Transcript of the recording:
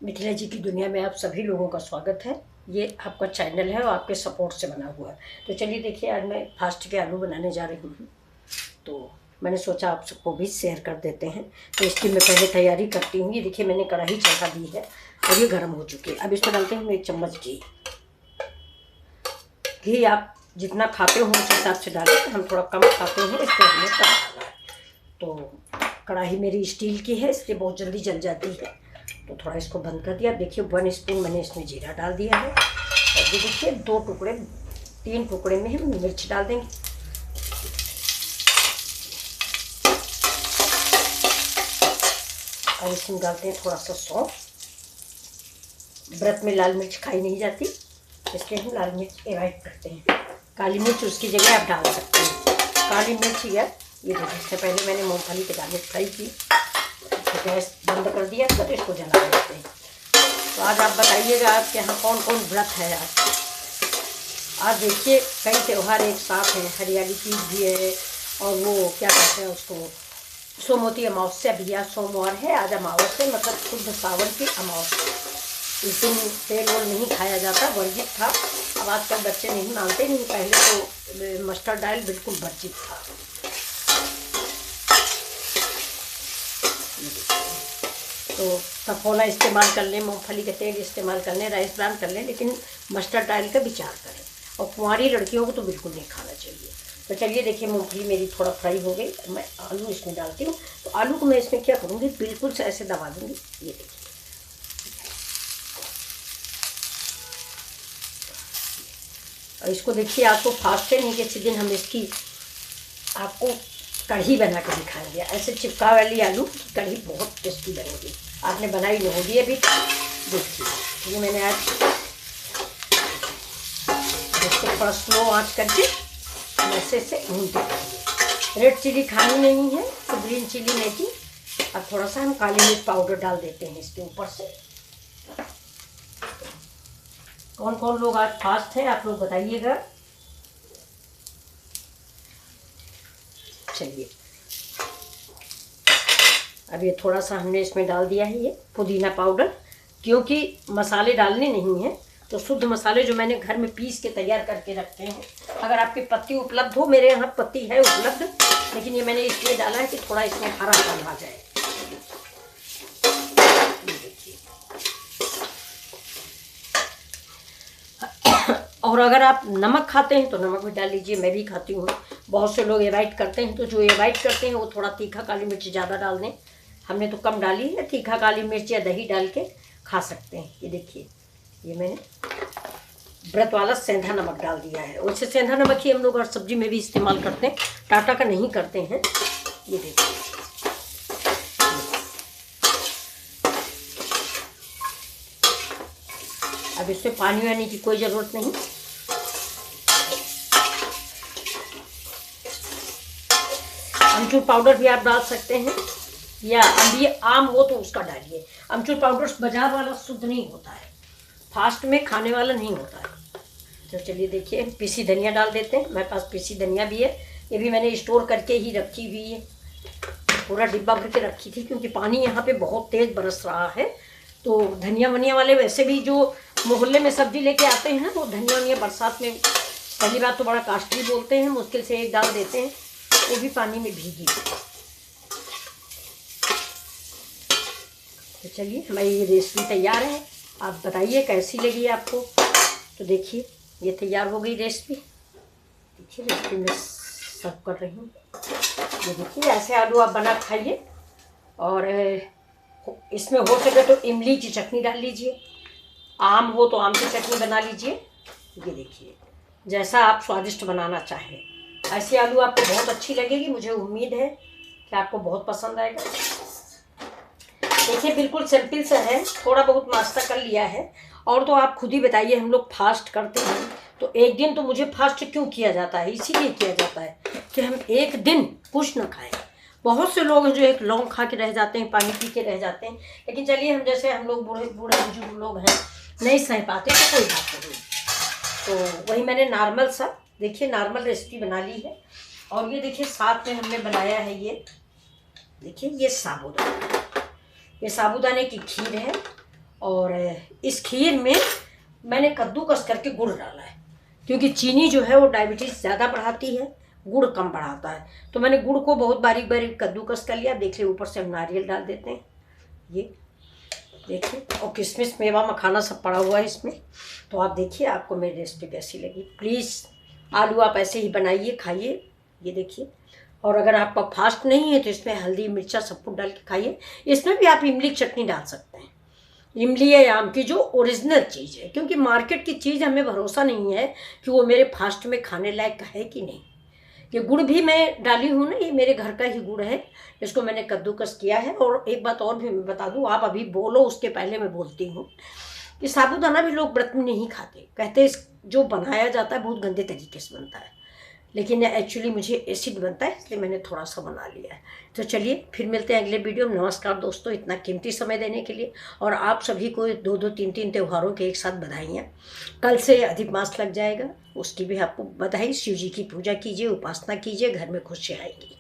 मिथिला जी की दुनिया में आप सभी लोगों का स्वागत है। ये आपका चैनल है और आपके सपोर्ट से बना हुआ है। तो चलिए देखिए, आज मैं फास्ट के आलू बनाने जा रही हूँ। तो मैंने सोचा आप सबको भी शेयर कर देते हैं। तो इसकी मैं पहले तैयारी करती हूँ। ये देखिए, मैंने कढ़ाई चढ़ा दी है और ये गर्म हो चुकी है। अब इसमें डालते हैं 1 चम्मच घी। घी आप जितना खाते हो उस हिसाब से डालें। हम थोड़ा कम खाते हैं, इसलिए हमें कम डालना है। तो कढ़ाई मेरी स्टील की है, इसलिए बहुत जल्दी जल जाती है। तो थोड़ा इसको बंद कर दिया। देखिए 1 स्पून मैंने इसमें जीरा डाल दिया है। और ये देखिए 3 टुकड़े में हम मिर्च डाल देंगे। और इसमें डालते हैं थोड़ा सा सौंफ। व्रत में लाल मिर्च खाई नहीं जाती, इसलिए हम लाल मिर्च अवॉइड करते हैं। काली मिर्च उसकी जगह आप डाल सकते हैं। काली मिर्च या ये देखिए, इससे पहले मैंने मूंगफली के दाने फ्राई की। तो गैस बंद कर दिया, तो इसको जला देते हैं। तो आज आप बताइएगा आपके यहाँ कौन कौन व्रत है। आज देखिए कई त्यौहार एक साथ हैं। हरियाली तीज भी है और वो क्या कहते हैं उसको, सोमवती अमावस्या भी है। सोमवार है आज, अमावस्या मतलब शुद्ध सावन की अमावस्या। इस दिन तेल वोल नहीं खाया जाता, वर्जित था। अब आजकल बच्चे नहीं मानते, नहीं पहले तो मस्टर्ड ऑयल बिल्कुल वर्जित था। तो सफोला इस्तेमाल कर लें, मूंगफली का तेल इस्तेमाल कर लें, राइस ब्रान कर लें, लेकिन मस्टर्ड ऑयल का विचार करें। और कुंवारी लड़कियों को तो बिल्कुल नहीं खाना चाहिए। तो चलिए देखिए, मूंगफली मेरी थोड़ा फ्राई हो गई। मैं आलू इसमें डालती हूँ। तो आलू को मैं इसमें क्या करूँगी, बिल्कुल से ऐसे दबा दूँगी। ये देखिए, और इसको देखिए, आपको फास्ट है नहीं कि इसी दिन हम इसकी आपको कढ़ी बना के दिखाएंगे। ऐसे चिपका वाली आलू की कढ़ी बहुत टेस्टी बनेगी। आपने बनाई नहीं होगी अभी। देखिए ये मैंने आज इसको थोड़ा स्लो आंच करके ऐसे से भूनते रहेंगे। रेड चिली खानी नहीं है तो ग्रीन चिली नहीं। अब थोड़ा सा हम काली मिर्च पाउडर डाल देते हैं इसके ऊपर से। कौन कौन लोग आज फास्ट हैं आप लोग बताइएगा। चलिए, अब ये थोड़ा सा हमने इसमें डाल दिया है ये पुदीना पाउडर, क्योंकि मसाले डालने नहीं हैं। तो शुद्ध मसाले जो मैंने घर में पीस के तैयार करके रखते हैं। अगर आपकी पत्ती उपलब्ध हो, मेरे यहाँ पत्ती है उपलब्ध, लेकिन ये मैंने इसलिए डाला है कि थोड़ा इसमें हरापन आ जाए। और अगर आप नमक खाते हैं तो नमक भी डाल लीजिए, मैं भी खाती हूँ। बहुत से लोग अवॉइड करते हैं, तो जो अवॉइड करते हैं वो थोड़ा तीखा काली मिर्च ज़्यादा डाल दें। हमने तो कम डाली है। तीखा काली मिर्च या दही डाल के खा सकते हैं। ये देखिए, ये मैंने व्रत वाला सेंधा नमक डाल दिया है। वैसे सेंधा नमक ही हम लोग हर सब्जी में भी इस्तेमाल करते हैं, टाटा का नहीं करते हैं। ये देखिए, अब इसमें पानी वानी की कोई ज़रूरत नहीं। अमचूर पाउडर भी आप डाल सकते हैं, या अभी आम हो तो उसका डालिए। अमचूर पाउडर बाजार वाला शुद्ध नहीं होता है, फास्ट में खाने वाला नहीं होता है। तो चलिए देखिए, पीसी धनिया डाल देते हैं। मेरे पास पीसी धनिया भी है, ये भी मैंने स्टोर करके ही रखी हुई है। पूरा डिब्बा भर के रखी थी, क्योंकि पानी यहाँ पे बहुत तेज़ बरस रहा है। तो धनिया वनिया वाले वैसे भी जो मोहल्ले में सब्जी लेके आते हैं ना, वो धनिया वनिया बरसात में पहली बात तो बड़ा कास्टली बोलते हैं, मुश्किल से एक डाल देते हैं, वो भी पानी में भीगी। तो चलिए, हमारी ये रेसिपी तैयार है। आप बताइए कैसी लगी आपको। तो देखिए, ये तैयार हो गई रेसिपी। देखिए रेसिपी मैं सर्व कर रही हूँ। ये देखिए, ऐसे आलू आप बना खाइए। और इसमें हो सके तो इमली की चटनी डाल लीजिए, आम हो तो आम की चटनी बना लीजिए। ये देखिए, जैसा आप स्वादिष्ट बनाना चाहें। ऐसी आलू आपको बहुत अच्छी लगेगी, मुझे उम्मीद है कि आपको बहुत पसंद आएगा। देखिए बिल्कुल सिंपल सा है, थोड़ा बहुत नाश्ता कर लिया है। और तो आप खुद ही बताइए, हम लोग फास्ट करते हैं तो एक दिन तो मुझे फास्ट क्यों किया जाता है, इसीलिए किया जाता है कि हम एक दिन कुछ न खाएं। बहुत से लोग हैं जो एक लौंग खा के रह जाते हैं, पानी पी के रह जाते हैं। लेकिन चलिए, हम जैसे हम लोग बूढ़े बुजुर्ग लोग हैं, नहीं सह पाते तो कोई बात नहीं। तो वही मैंने नॉर्मल सा, देखिए नॉर्मल रेसिपी बना ली है। और ये देखिए, साथ में हमने बनाया है ये देखिए, ये साबूदाना, ये साबूदाने की खीर है। और इस खीर में मैंने कद्दूकस करके गुड़ डाला है, क्योंकि चीनी जो है वो डायबिटीज़ ज़्यादा बढ़ाती है, गुड़ कम बढ़ाता है। तो मैंने गुड़ को बहुत बारीक बारीक कद्दूकस कर लिया। देख ले, ऊपर से हम नारियल डाल देते हैं, ये देखिए, और किशमिश मेवा मखाना सब पड़ा हुआ है इसमें। तो आप देखिए आपको मेरी रेसिपी कैसी लगी। प्लीज़ आलू आप ऐसे ही बनाइए, खाइए, ये देखिए। और अगर आपका फास्ट नहीं है तो इसमें हल्दी मिर्चा सब कुछ डाल के खाइए। इसमें भी आप इमली की चटनी डाल सकते हैं, इमली या आम की, जो ओरिजिनल चीज़ है, क्योंकि मार्केट की चीज़ हमें भरोसा नहीं है कि वो मेरे फास्ट में खाने लायक है कि नहीं। ये गुड़ भी मैं डाली हूँ ना, ये मेरे घर का ही गुड़ है, इसको मैंने कद्दूकस किया है। और एक बात और भी मैं बता दूँ, आप अभी बोलो उसके पहले मैं बोलती हूँ कि साबूदाना भी लोग व्रत में नहीं खाते, कहते हैं जो बनाया जाता है बहुत गंदे तरीके से बनता है, लेकिन एक्चुअली मुझे एसिड बनता है, इसलिए मैंने थोड़ा सा बना लिया है। तो चलिए फिर मिलते हैं अगले वीडियो में। नमस्कार दोस्तों, इतना कीमती समय देने के लिए। और आप सभी को 2-2 3-3 त्योहारों के एक साथ बधाइयाँ। कल से अधिक मास लग जाएगा, उसकी भी आपको बधाई। शिव जी की पूजा कीजिए, उपासना कीजिए, घर में खुशियाँ आएंगी।